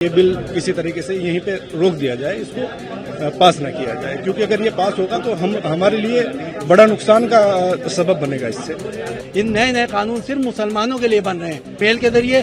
یہ بل کسی طریقے سے یہیں پہ روک دیا جائے، اس کو پاس نہ کیا جائے، کیونکہ اگر یہ پاس ہوگا تو ہمارے لیے بڑا نقصان کا سبب بنے گا اس سے۔ ان نئے قانون صرف مسلمانوں کے لیے بن رہے ہیں، میل کے ذریعے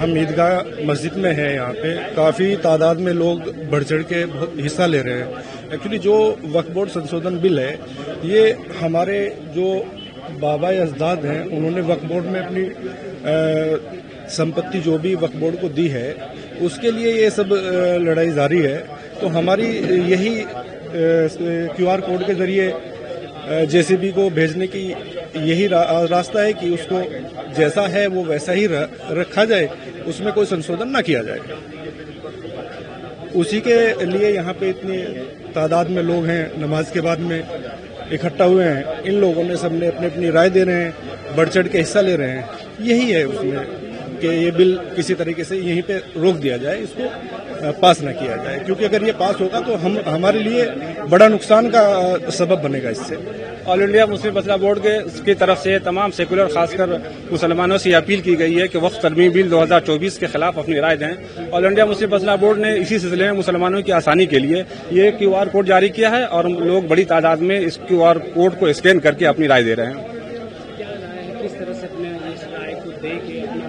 ہم عیدگاہ مسجد میں ہیں، یہاں پہ کافی تعداد میں لوگ بڑھ چڑھ کے بہت حصہ لے رہے ہیں۔ ایکچولی جو وقف بورڈ سنشودھن بل ہے، یہ ہمارے جو بابا اجداد ہیں انہوں نے وقف بورڈ میں اپنی سمپتی جو بھی وقف بورڈ کو دی ہے، اس کے لیے یہ سب لڑائی جاری ہے۔ تو ہماری یہی QR کوڈ کے ذریعے JCB کو بھیجنے کی یہی راستہ ہے کہ اس کو جیسا ہے وہ ویسا ہی رکھا جائے، اس میں کوئی سنشودھن نہ کیا جائے۔ اسی کے لیے یہاں پہ اتنی تعداد میں لوگ ہیں، نماز کے بعد میں اکٹھا ہوئے ہیں۔ ان لوگوں نے سب نے اپنی اپنی رائے دے رہے ہیں، بڑھ چڑھ کے حصہ لے رہے ہیں۔ یہی ہے اس میں کہ یہ بل کسی طریقے سے یہیں پہ روک دیا جائے، اس کو پاس نہ کیا جائے، کیونکہ اگر یہ پاس ہوگا تو ہمارے لیے بڑا نقصان کا سبب بنے گا اس سے۔ آل انڈیا مسلم مسئلہ بورڈ کی طرف سے تمام سیکولر خاص کر مسلمانوں سے اپیل کی گئی ہے کہ وقف ترمیمی بل 2024 کے خلاف اپنی رائے دیں۔ آل انڈیا مسلم مسئلہ بورڈ نے اسی سلسلے میں مسلمانوں کی آسانی کے لیے یہ QR کوڈ جاری کیا ہے اور لوگ بڑی تعداد میں اس QR کوڈ کو اسکین کر کے اپنی رائے دے رہے ہیں۔ کس طرح سے اپنے اس رائے کو دے کے اپنا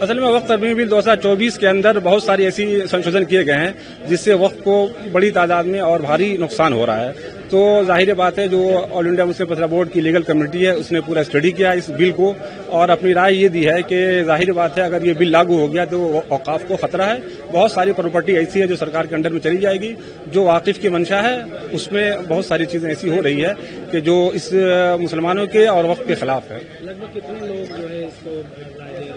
اصل میں وقف ترمیمی بل 2024 کے اندر بہت ساری ایسی سنشودھن کیے گئے ہیں جس سے وقف کو بڑی تعداد میں اور بھاری نقصان ہو رہا ہے۔ تو ظاہر بات ہے جو آل انڈیا مسلم مسئلہ بورڈ کی لیگل کمیٹی ہے اس نے پورا اسٹڈی کیا اس بل کو اور اپنی رائے یہ دی ہے کہ ظاہر بات ہے اگر یہ بل لاگو ہو گیا تو اوقاف کو خطرہ ہے۔ بہت ساری پراپرٹی ایسی ہے جو سرکار کے انڈر میں چلی جائے گی، جو واقف کی منشا ہے اس میں بہت ساری چیزیں ایسی ہو رہی ہے کہ جو اس مسلمانوں کے اور وقف کے خلاف ہے۔ لگ بھگ کتنے لوگ جو ہے اس کو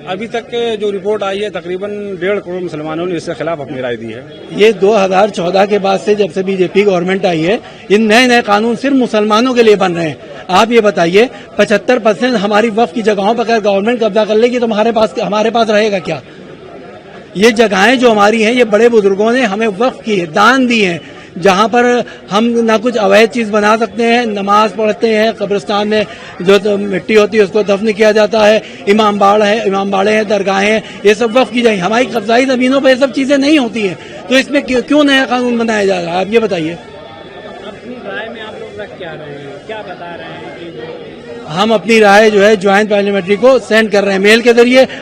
ابھی تک جو رپورٹ آئی ہے تقریباً 1.5 کروڑ مسلمانوں نے اس کے خلاف اپنی رائے دی ہے۔ یہ 2014 کے بعد سے جب سے BJP گورنمنٹ آئی ہے، ان نئے قانون صرف مسلمانوں کے لیے بن رہے ہیں۔ آپ یہ بتائیے 75% ہماری وقف کی جگہوں پر اگر گورنمنٹ قبضہ کر لے گی تو ہمارے پاس رہے گا کیا؟ یہ جگہیں جو ہماری ہیں یہ بڑے بزرگوں نے ہمیں وقف کی دان دی ہیں، جہاں پر ہم نہ کچھ اویدھ چیز بنا سکتے ہیں، نماز پڑھتے ہیں، قبرستان میں جو مٹی ہوتی ہے اس کو دفن کیا جاتا ہے، امام باڑے ہیں، درگاہیں ہیں، یہ سب وقف کی جائیں۔ ہماری قبضائی زمینوں پہ یہ سب چیزیں نہیں ہوتی ہیں، تو اس میں کیوں نیا قانون بنایا جا رہا ہے؟ آپ یہ بتائیے۔ اپنی رائے میں آپ لوگ رکھ کیا رہے ہیں، کیا بتا رہے ہیں کہ ہم اپنی رائے جو ہے جوائنٹ پارلیمنٹری کو سینڈ کر رہے ہیں، میل کے ذریعے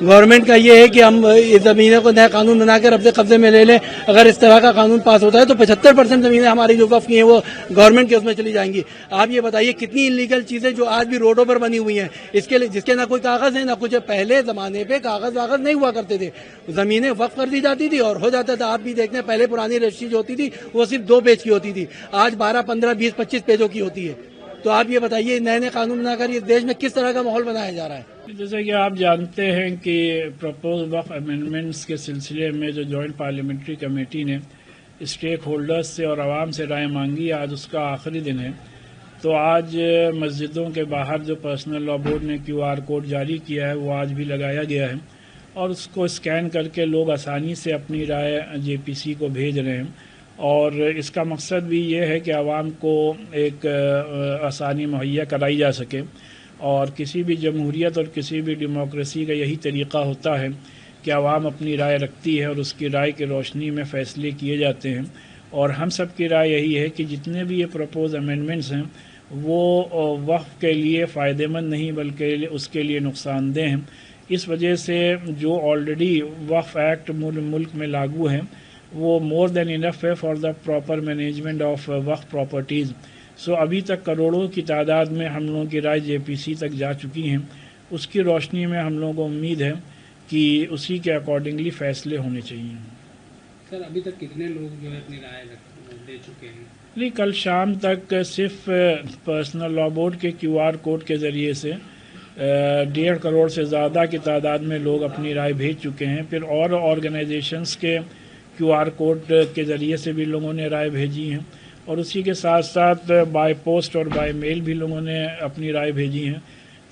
گورنمنٹ کا یہ ہے کہ ہم اس زمینوں کو نیا قانون بنا کر اپنے قبضے میں لے لیں۔ اگر اس طرح کا قانون پاس ہوتا ہے تو 75% زمینیں ہماری جو وقف کی ہیں وہ گورنمنٹ کے اس میں چلی جائیں گی۔ آپ یہ بتائیے کتنی انلیگل چیزیں جو آج بھی روڈوں پر بنی ہوئی ہیں، اس کے لیے جس کے نہ کوئی کاغذ ہے نہ کچھ ہے۔ پہلے زمانے پہ کاغذ نہیں ہوا کرتے تھے، زمینیں وقف کر دی جاتی تھی اور ہو جاتا تھا۔ آپ بھی دیکھتے ہیں پہلے پرانی رجسٹری جو ہوتی تھی وہ صرف 2 پیج کی ہوتی تھی، آج 12, 15, 20, 25 پیجوں کی ہوتی ہے۔ تو آپ یہ بتائیے نئے قانون بنا کر اس دیش میں کس طرح کا ماحول بنایا جا رہا ہے؟ جیسے کہ آپ جانتے ہیں کہ پرپوز وقف امینڈمنٹس کے سلسلے میں جو جوائنٹ پارلیمنٹری کمیٹی نے اسٹیک ہولڈرز سے اور عوام سے رائے مانگی، آج اس کا آخری دن ہے۔ تو آج مسجدوں کے باہر جو پرسنل لاء بورڈ نے QR کوڈ جاری کیا ہے وہ آج بھی لگایا گیا ہے اور اس کو اسکین کر کے لوگ آسانی سے اپنی رائے JPC کو بھیج رہے ہیں۔ اور اس کا مقصد بھی یہ ہے کہ عوام کو ایک آسانی مہیا کرائی جا سکے، اور کسی بھی جمہوریت اور کسی بھی ڈیموکریسی کا یہی طریقہ ہوتا ہے کہ عوام اپنی رائے رکھتی ہے اور اس کی رائے کی روشنی میں فیصلے کیے جاتے ہیں۔ اور ہم سب کی رائے یہی ہے کہ جتنے بھی یہ پرپوز امینڈمنٹس ہیں وہ وقف کے لیے فائدہ مند نہیں بلکہ اس کے لیے نقصان دہ ہیں۔ اس وجہ سے جو آلریڈی وقف ایکٹ ملک میں لاگو ہے وہ مور دین انف ہے for the proper management of وقف پراپرٹیز۔ سو ابھی تک کروڑوں کی تعداد میں ہم لوگوں کی رائے JPC تک جا چکی ہیں۔ اس کی روشنی میں ہم لوگوں کو امید ہے کہ اسی کے اکارڈنگلی فیصلے ہونے چاہیے۔ سر ابھی تک کتنے لوگ جو ہے اپنی رائے دے چکے ہیں؟ نہیں، کل شام تک صرف پرسنل لاء بورڈ کے QR کوڈ کے ذریعے سے 1.5 کروڑ سے زیادہ کی تعداد میں لوگ اپنی رائے بھیج چکے ہیں۔ پھر اور آرگنائزیشنز کے QR کوڈ کے ذریعے سے بھی لوگوں نے رائے بھیجی ہیں، اور اسی کے ساتھ ساتھ بائی پوسٹ اور بائی میل بھی لوگوں نے اپنی رائے بھیجی ہیں۔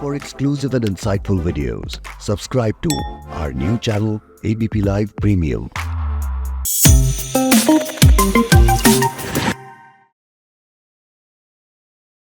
For exclusive and insightful videos, subscribe to our new channel ABP Live Premium.